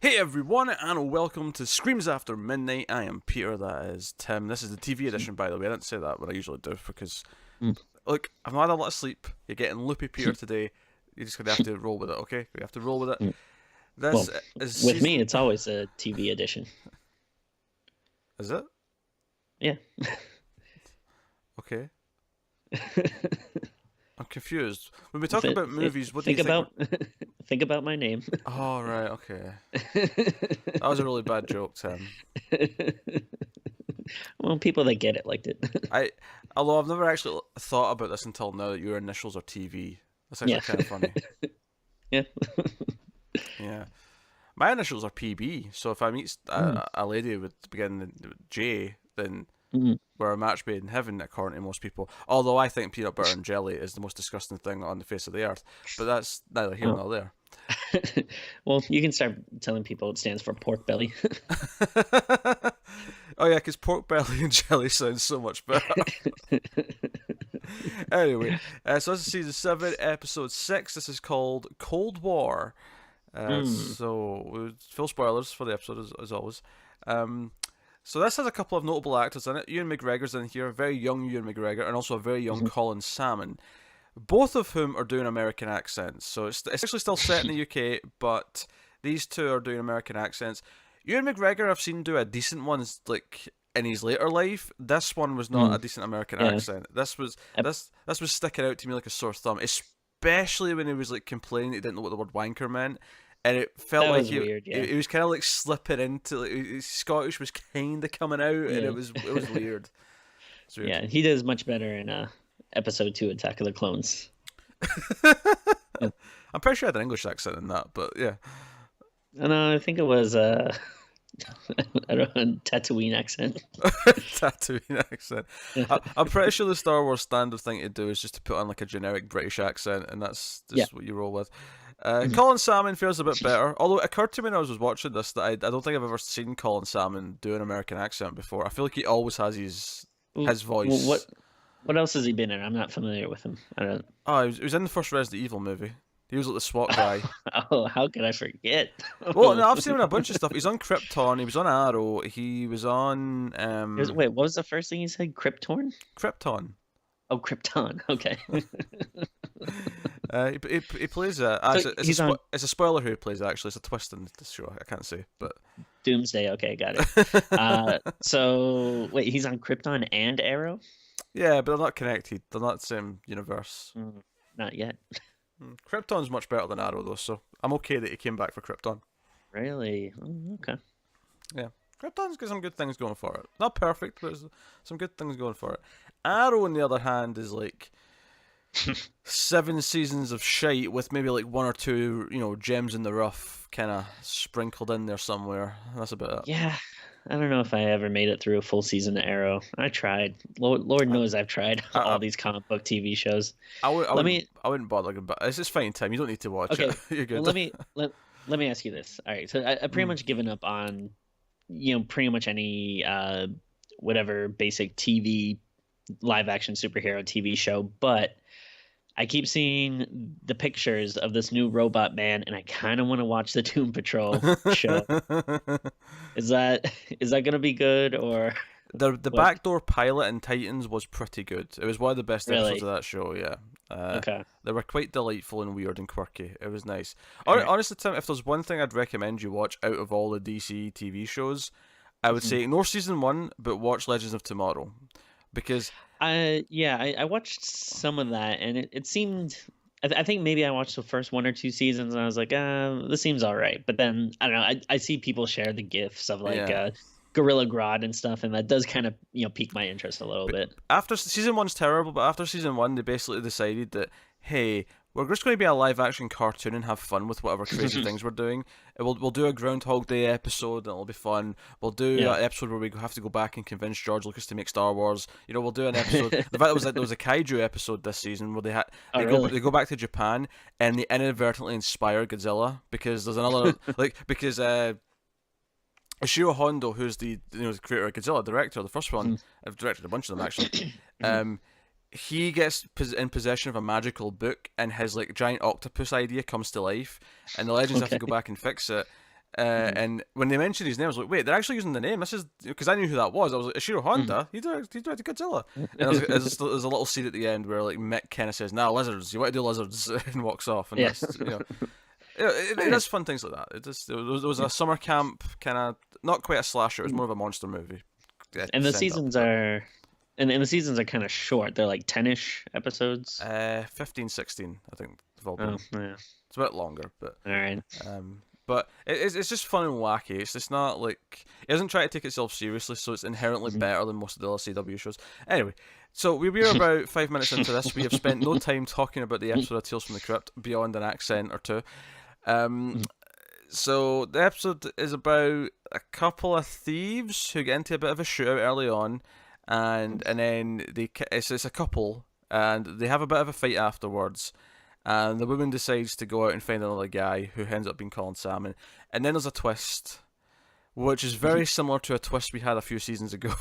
Hey everyone, and welcome to Screams After Midnight. I am Peter, that is Tim. This is the TV edition, by the way. I didn't say that, but I usually do, because, Mm. look, I've not had a lot of sleep. You're getting loopy Peter today. You're just going to have to roll with it, okay? We have to roll with it. Mm. This Well, is with me, season... it's always a TV edition. Is it? Yeah. Okay. I'm confused. When we talk about movies, what do you think think? about think about my name. Oh, right, okay. That was a really bad joke, Tim. Well, people that get it liked it. Although I've never actually thought about this until now that your initials are TV. That's actually Yeah. kind of funny. Yeah. Yeah. My initials are PB, so if I meet a lady with beginning with J, then Mm. we're a match made in heaven, according to most people. Although I think peanut butter and jelly is the most disgusting thing on the face of the earth. But that's neither here nor there. Well, you can start telling people it stands for pork belly. Oh yeah, because pork belly and jelly sounds so much better. Anyway, so this is season 7, episode 6. This is called Cold War. So, full spoilers for the episode, as always. So this has a couple of notable actors in it. Ewan McGregor's in here, very young Ewan McGregor, and also a very young Colin Salmon. Both of whom are doing American accents. So it's actually still set in the UK, but these two are doing American accents. Ewan McGregor I've seen do a decent one, like in his later life. This one was not a decent American Yeah. accent. This was sticking out to me like a sore thumb, especially when he was like complaining he didn't know what the word wanker meant. And it felt That like was weird, yeah. he was kind of like slipping into like, Scottish was kind of coming out, and it was weird. It's weird. Yeah, he does much better in episode 2, Attack of the Clones. I'm pretty sure I had an English accent in that, but yeah. And I think it was I don't know, Tatooine accent. Tatooine accent. I'm pretty sure the Star Wars standard thing to do is just to put on like a generic British accent, and that's just what you roll with. Colin Salmon feels a bit better, although it occurred to me when I was watching this that I don't think I've ever seen Colin Salmon do an American accent before. I feel like he always has his voice. Well, what else has he been in? I'm not familiar with him. I don't. Oh, he was in the first Resident Evil movie. He was like the SWAT guy. Oh, how could I forget? Well, no, I've seen him in a bunch of stuff. He's on Krypton. He was on Arrow. He was on Wait, what was the first thing you said? Krypton? Krypton. Oh, Krypton. Okay. He plays a. So it's a spoiler who he plays. Actually, it's a twist in the show. I can't say, but Doomsday. Okay, got it. So wait, he's on Krypton and Arrow? yeah, but they're not connected. They're not the same universe. Not yet. Krypton's much better than Arrow, though, so I'm okay that he came back for Krypton. Really? Okay. Yeah, Krypton's got some good things going for it. Not perfect, but there's some good things going for it. Arrow, on the other hand, is like 7 seasons of shite with maybe like 1 or 2, gems in the rough, kind of sprinkled in there somewhere. That's about it. Yeah. I don't know if I ever made it through a full season of Arrow. I tried. Lord knows I've tried all these comic book TV shows. I wouldn't bother. But it's just fine, Tim. You don't need to watch it. You're good. Well, let me ask you this. All right, so I pretty much given up on, pretty much any whatever basic TV live action superhero TV show, but I keep seeing the pictures of this new robot man, and I kind of want to watch the Doom Patrol show. Is that gonna be good, or the backdoor pilot in Titans was pretty good. It was one of the best episodes of that show. Yeah. Okay. They were quite delightful and weird and quirky. It was nice. Right. Honestly, Tim, if there's one thing I'd recommend you watch out of all the DC TV shows, I would say ignore season 1, but watch Legends of Tomorrow, because I watched some of that, and it seemed. I think maybe I watched the first 1 or 2 seasons, and I was like, this seems all right. But then I don't know. I see people share the gifs of like Gorilla Grodd and stuff, and that does kind of pique my interest a little bit. After season 1's terrible, but after season 1, they basically decided that, hey, we're just going to be a live action cartoon and have fun with whatever crazy things we're doing. We'll do a Groundhog Day episode, and it'll be fun. We'll do an episode where we have to go back and convince George Lucas to make Star Wars. We'll do an episode. The fact there was a kaiju episode this season where they go back to Japan and they inadvertently inspire Godzilla, because there's another because Ishiro Hondo, who's the creator of Godzilla, director, the first one. I've directed a bunch of them actually. He gets in possession of a magical book, and his like giant octopus idea comes to life, and the legends have to go back and fix it. And when they mentioned his name, I was like, wait, they're actually using the name. This is because I knew who that was. I was like, Ishiro Honda. He directed Godzilla. And there's a little scene at the end where like Mick kind of says, "Nah, lizards. You want to do lizards?" and walks off. And that's it does fun things like that. It was a summer camp kind of, not quite a slasher. It was more of a monster movie. And the seasons are. And the seasons are kind of short. They're like 10-ish episodes. 15, 16, I think they've all been. Oh, yeah. It's a bit longer, but All right. But it's just fun and wacky. It's not like it doesn't try to take itself seriously, so it's inherently better than most of the other CW shows. Anyway, so we're about 5 minutes into this. We have spent no time talking about the episode of Tales from the Crypt beyond an accent or two. So the episode is about a couple of thieves who get into a bit of a shootout early on, and then it's a couple, and they have a bit of a fight afterwards. And the woman decides to go out and find another guy who ends up being Colin Salmon. And then there's a twist, which is very similar to a twist we had a few seasons ago.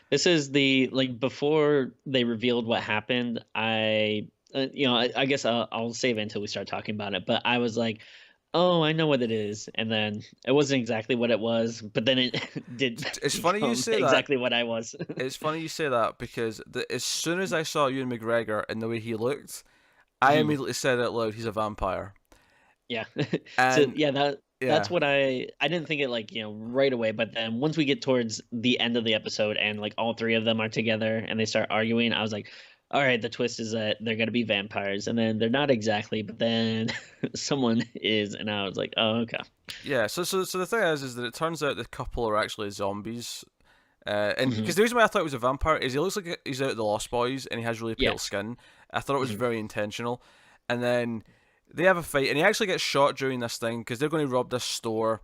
This is before they revealed what happened. I guess I'll save it until we start talking about it. But I was like, oh, I know what it is. And then it wasn't exactly what it was. But then it did. It's funny you say exactly what I was. It's funny you say that because as soon as I saw Ewan McGregor and the way he looked, I immediately said out loud, he's a vampire. Yeah. And, that's what I didn't think it right away, but then once we get towards the end of the episode and like all three of them are together and they start arguing, I was like, all right, the twist is that they're going to be vampires, and then they're not exactly, but then someone is, and I was like, oh, okay. Yeah, so the thing is that it turns out the couple are actually zombies. And because the reason why I thought it was a vampire is he looks like he's out of the Lost Boys and he has really pale skin. I thought it was very intentional. And then they have a fight and he actually gets shot during this thing because they're going to rob this store.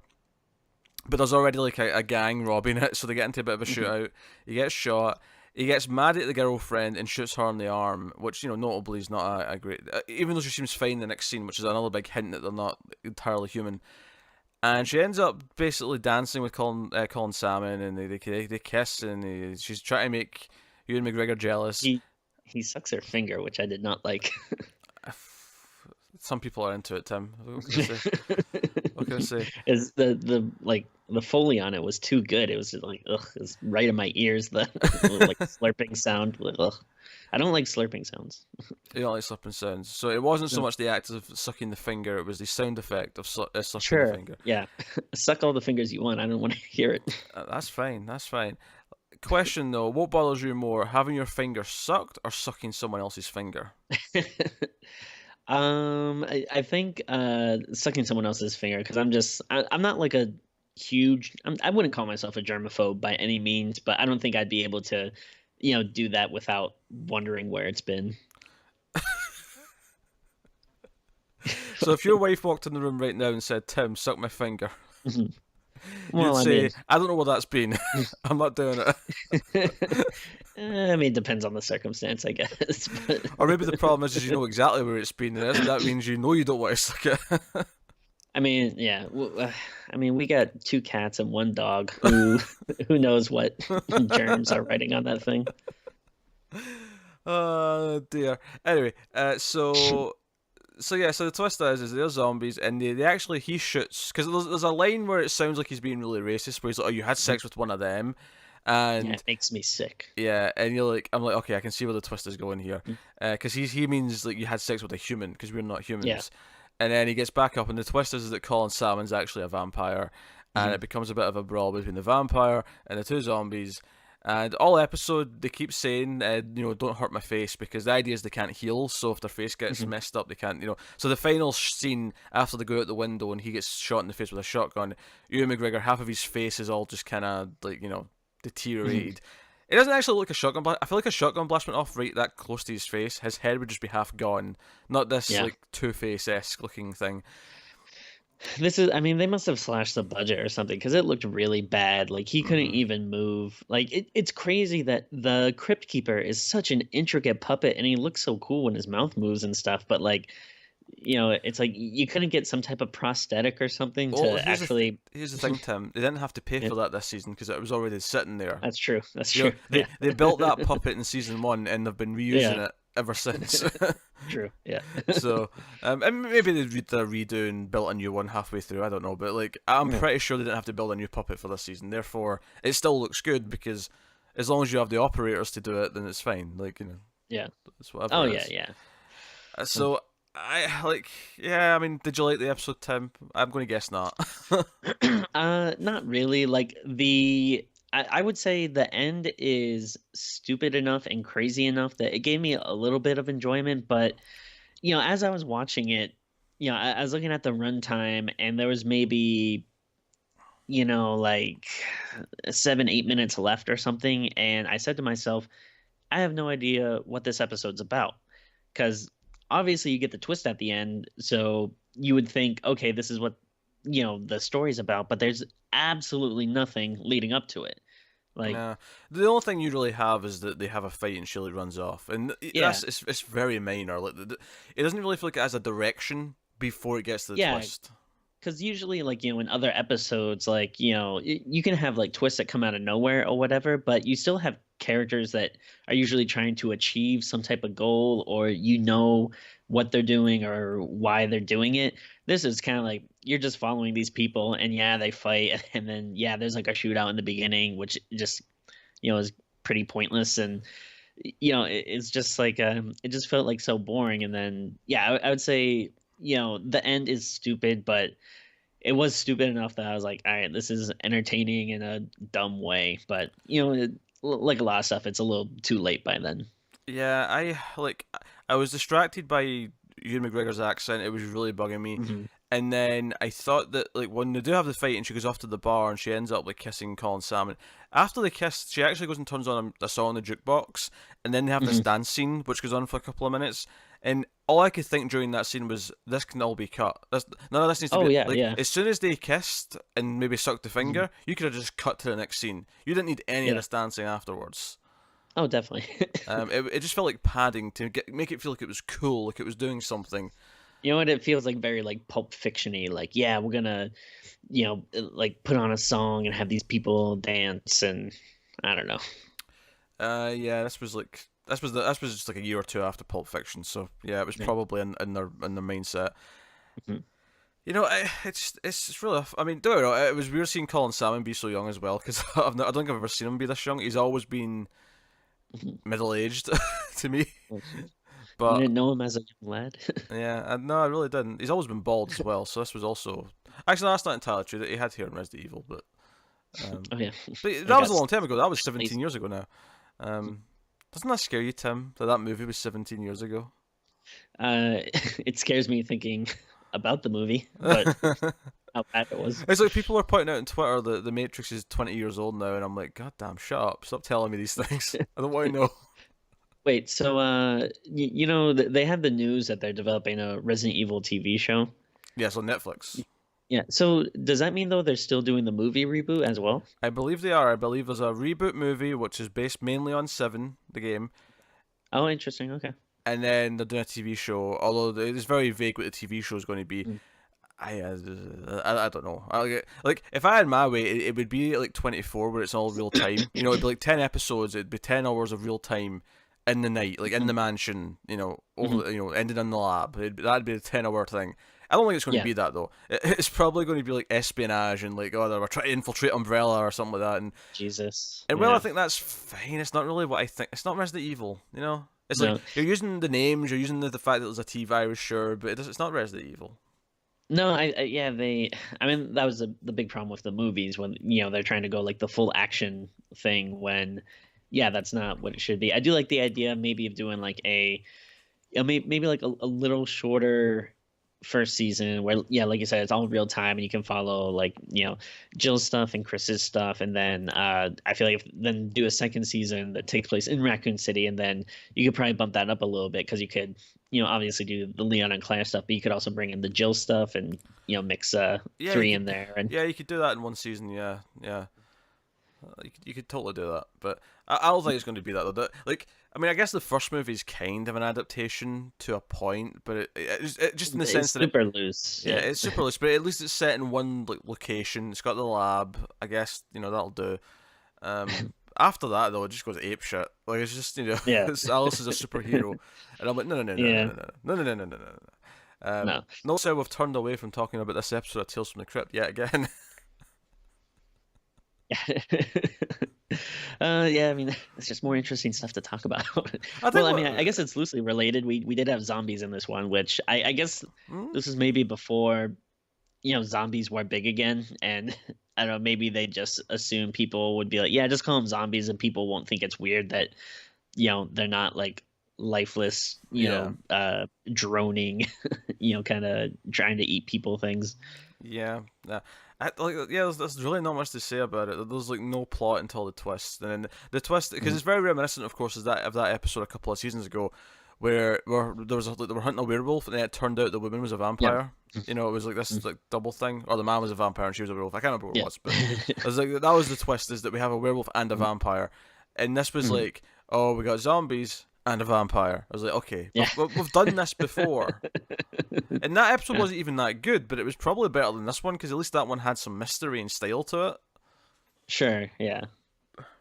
But there's already like a gang robbing it, so they get into a bit of a shootout. He gets shot. He gets mad at the girlfriend and shoots her on the arm, which, notably is not a great... even though she seems fine in the next scene, which is another big hint that they're not entirely human. And she ends up basically dancing with Colin Salmon, and they kiss, and she's trying to make Ewan McGregor jealous. He sucks her finger, which I did not like. Some people are into it, Tim. What can I say? Is the Foley on it was too good. It was just like, ugh, it's right in my ears. The like slurping sound. Ugh. I don't like slurping sounds. You don't like slurping sounds. So it wasn't so much the act of sucking the finger, it was the sound effect of sucking the finger. Yeah. Suck all the fingers you want. I don't want to hear it. That's fine. Question though, what bothers you more, having your finger sucked or sucking someone else's finger? I think sucking someone else's finger, because I'm not like a huge... I wouldn't call myself a germaphobe by any means, but I don't think I'd be able to do that without wondering where it's been. So if your wife walked in the room right now and said, "Tim, suck my finger," Well, you'd say, I don't know where that's been. I'm not doing it. I mean, it depends on the circumstance, I guess. But... Or maybe the problem is you know exactly where it's been, and that means you don't want to suck it. I mean, yeah. I mean, we got 2 cats and 1 dog. Who knows what germs are writing on that thing? Oh dear. Anyway, so the twist is they're zombies, and they actually he shoots, because there's a line where it sounds like he's being really racist, where he's like, "Oh, you had sex with one of them," and it makes me sick. Yeah, and I'm like, okay, I can see where the twist is going here, because he means like you had sex with a human, because we're not humans. Yeah. And then he gets back up, and the twist is that Colin Salmon's actually a vampire, and it becomes a bit of a brawl between the vampire and the 2 zombies. And all episode, they keep saying, don't hurt my face, because the idea is they can't heal, so if their face gets messed up, they can't, So the final scene, after they go out the window and he gets shot in the face with a shotgun, Ewan McGregor, half of his face is all just kind of, deteriorated. It doesn't actually look like a shotgun blast. I feel like a shotgun blast went off right that close to his face. His head would just be half gone. Not this, Two-Face-esque looking thing. They must have slashed the budget or something, because it looked really bad. Like, he couldn't even move. Like, it's crazy that the Crypt Keeper is such an intricate puppet, and he looks so cool when his mouth moves and stuff, but, like, it's like you couldn't get some type of prosthetic or something to actually... Here's the thing, Tim. They didn't have to pay for that this season, because it was already sitting there. That's true. That's true. They built that puppet in season 1, and they've been reusing it ever since. True. Yeah. So, and maybe they're redoing, built a new one halfway through. I don't know, but like I'm Yeah. pretty sure they didn't have to build a new puppet for this season. Therefore, it still looks good because as long as you have the operators to do it, then it's fine. Like Yeah. it's whatever Oh it yeah, is. yeah. So I like, yeah. I mean, did you like the episode, Tim? I'm going to guess not. Not really. Like I would say the end is stupid enough and crazy enough that it gave me a little bit of enjoyment, but as I was watching it, I was looking at the runtime and there was maybe, like 7, 8 minutes left or something, and I said to myself, I have no idea what this episode's about. Because obviously you get the twist at the end, so you would think, okay, this is what the story's about, but there's absolutely nothing leading up to it. Like, Yeah, the only thing you really have is that they have a fight and Shirley runs off, and yeah, it's very minor. Like it doesn't really feel like it has a direction before it gets to the yeah, twist. because usually, like, in other episodes, like, you can have like twists that come out of nowhere or whatever, but you still have characters that are usually trying to achieve some type of goal, or what they're doing or why they're doing it. This is kind of like you're just following these people, and yeah, they fight, and then yeah, there's like a shootout in the beginning, which just is pretty pointless, and it's just like it just felt like so boring. And then yeah, I would say the end is stupid, but it was stupid enough that I was like, all right, this is entertaining in a dumb way. But like a lot of stuff, it's a little too late by then. Yeah, I was distracted by Ewan McGregor's accent. It was really bugging me. Hmm. And then I thought that like when they do have the fight and she goes off to the bar and she ends up like kissing Colin Salmon. After they kiss, she actually goes and turns on a song on the jukebox, and then they have this Hmm. dance scene which goes on for a couple of minutes. And all I could think during that scene was, this can all be cut. None of this needs to Oh be yeah, like. yeah. As soon as they kissed and maybe sucked the Hmm. finger, you could have just cut to the next scene. You didn't need any of Yeah. this dancing afterwards. Oh, definitely. It just felt like padding to make it feel like it was cool, like it was doing something. You know what? It feels like very like Pulp Fiction-y. Like, yeah, we're gonna, like put on a song and have these people dance, and I don't know. Yeah, this was just like a year or two after Pulp Fiction, so yeah, it was Yeah. probably in their mindset. Mhm. It's really. I mean, don't get me wrong, it was weird seeing Colin Salmon be so young as well because I don't think I've ever seen him be this young. He's always been Mhm. middle aged to me, You but didn't know him as a young lad? yeah, no, I really didn't. He's always been bald as well, so this was also actually no, that's not entirely true. That he had hair in Resident Evil, um, Oh yeah, but I that was a got long time ago. That was lazy. 17 years ago now. Doesn't that scare you, Tim? That movie was 17 years ago. It scares me thinking about the movie, but how bad it was. It's like people are pointing out on Twitter that the Matrix is 20 years old now, and I'm like, God damn, shut up! Stop telling me these things. I don't want to know. Wait, so they have the news that they're developing a Resident Evil TV show. Yes, on Netflix. Yeah, so does that mean though they're still doing the movie reboot as well? I believe they are. I believe there's a reboot movie which is based mainly on Seven, the game, Oh, interesting. Okay. and then they're doing a TV show. Although it is very vague what the TV show is going to be. Mm. I don't know. Like if I had my way, it would be like 24 where it's all real time. It'd be like 10 episodes. It'd be 10 hours of real time in the night, like in Mhm. the mansion. Mhm. Over ending in the lab. That'd be a 10-hour thing. I don't think it's going to Yeah. be that though. It's probably going to be like espionage and like, oh, we're trying to infiltrate Umbrella or something like that. Jesus. And well, I Yeah. think that's fine. It's not really what I think. It's not Resident Evil. It's like No. you're using the names, you're using the fact that there's a T virus, sure, but it's not Resident Evil. No, yeah, I mean, that was the big problem with the movies when, they're trying to go like the full action thing when, yeah, that's not what it should be. I do like the idea maybe of doing like maybe like a little shorter first season where, yeah, like you said, it's all real time and you can follow like, Jill's stuff and Chris's stuff. And then I feel like then do a second season that takes place in Raccoon City. And then you could probably bump that up a little bit because you could, obviously do the Leon and Claire stuff, but you could also bring in the Jill stuff and, mix Yeah, you three in could. there. And Yeah, you could do that in one season. Yeah, yeah. You could totally do that, but I don't think it's going to be that though. Like, I mean, I guess the first movie is kind of an adaptation to a point, but just in the it's sense that super loose. yeah, Yeah. it's super loose, but at least it's set in one like location. It's got the lab. I guess that'll do. After that, though, it just goes ape shit. Like, it's just, Yeah. Alice is a superhero, and I'm like, no, no, no, no, Yeah. no, no, no, no, no, no, no, no, no. No. Notice how we've turned away from talking about this episode of Tales from the Crypt yet again. Yeah, I mean, it's just more interesting stuff to talk about. I Well, think I what. mean, I guess it's loosely related. We did have zombies in this one, which I guess Hmm? this is maybe before, zombies were big again, and I don't know, maybe they just assume people would be like, yeah, just call them zombies, and people won't think it's weird that, they're not like lifeless, Yeah. droning, kind of trying to eat people things. Yeah, yeah. There's really not much to say about it. There's like no plot until the twist, and then the twist because Mhm. it's very reminiscent, of course, of that episode a couple of seasons ago, where there was they were hunting a werewolf, and then it turned out the woman was a Yeah. vampire. It was like this Mhm. like double thing, or the man was a vampire and she was a werewolf. I can't remember what it Yeah. was, but it was like that was the twist is that we have a werewolf and a Mhm. vampire, and this was Mhm. like, oh, we got zombies and a vampire. I was like, okay, Yeah. we've done this before. And that episode wasn't even that good, but it was probably better than this one because at least that one had some mystery and style to it. Sure. Yeah.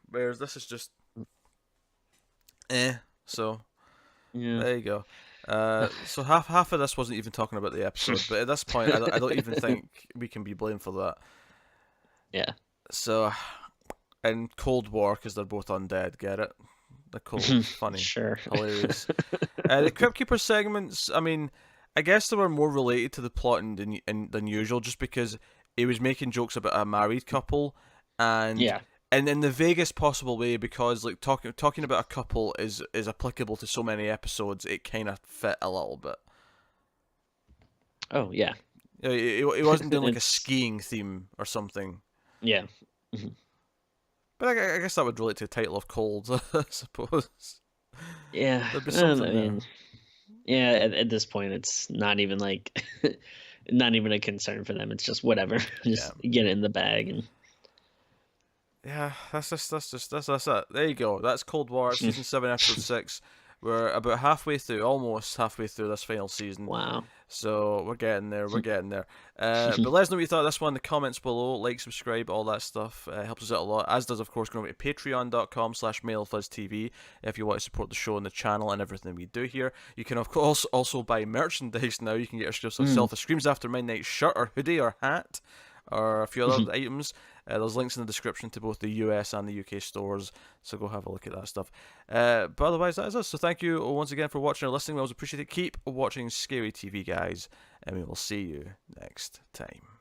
Whereas this is just eh. So Yeah. there you go. So half of this wasn't even talking about the episode, but at this point, I don't even think we can be blamed for that. Yeah. So, and Cold War because they're both undead. Get it? The cold, funny, Sure. hilarious. The Crypt Keeper segments. I mean, I guess they were more related to the plot than usual, just because he was making jokes about a married couple, and Yeah. in the vaguest possible way, because like talking about a couple is applicable to so many episodes, it kind of fit a little bit. Oh, yeah. He wasn't doing like a It's skiing theme or something, yeah. Mhm. but I guess that would relate to the title of Cold, I suppose. Yeah. There'd be I something there. mean, yeah, at this point it's not even like not even a concern for them. It's just whatever. Yeah. Just get it in the bag and Yeah, that's it. There you go. That's Cold War, season 7, episode 6. We're about halfway through, almost halfway through this final season. wow. So we're getting there. We're getting there. But let us know what you thought of this one in the comments below. Like, subscribe, all that stuff helps us out a lot. As does, of course, going over to patreon.com/MailFuzzTV if you want to support the show and the channel and everything we do here. You can, of course, also buy merchandise now. You can get yourself a Screams After Midnight shirt or hoodie or hat or a few other items. There's links in the description to both the US and the UK stores, so go have a look at that stuff. But otherwise, that is us. So thank you once again for watching or listening. We always appreciate it. Keep watching Scary TV, guys, and we will see you next time.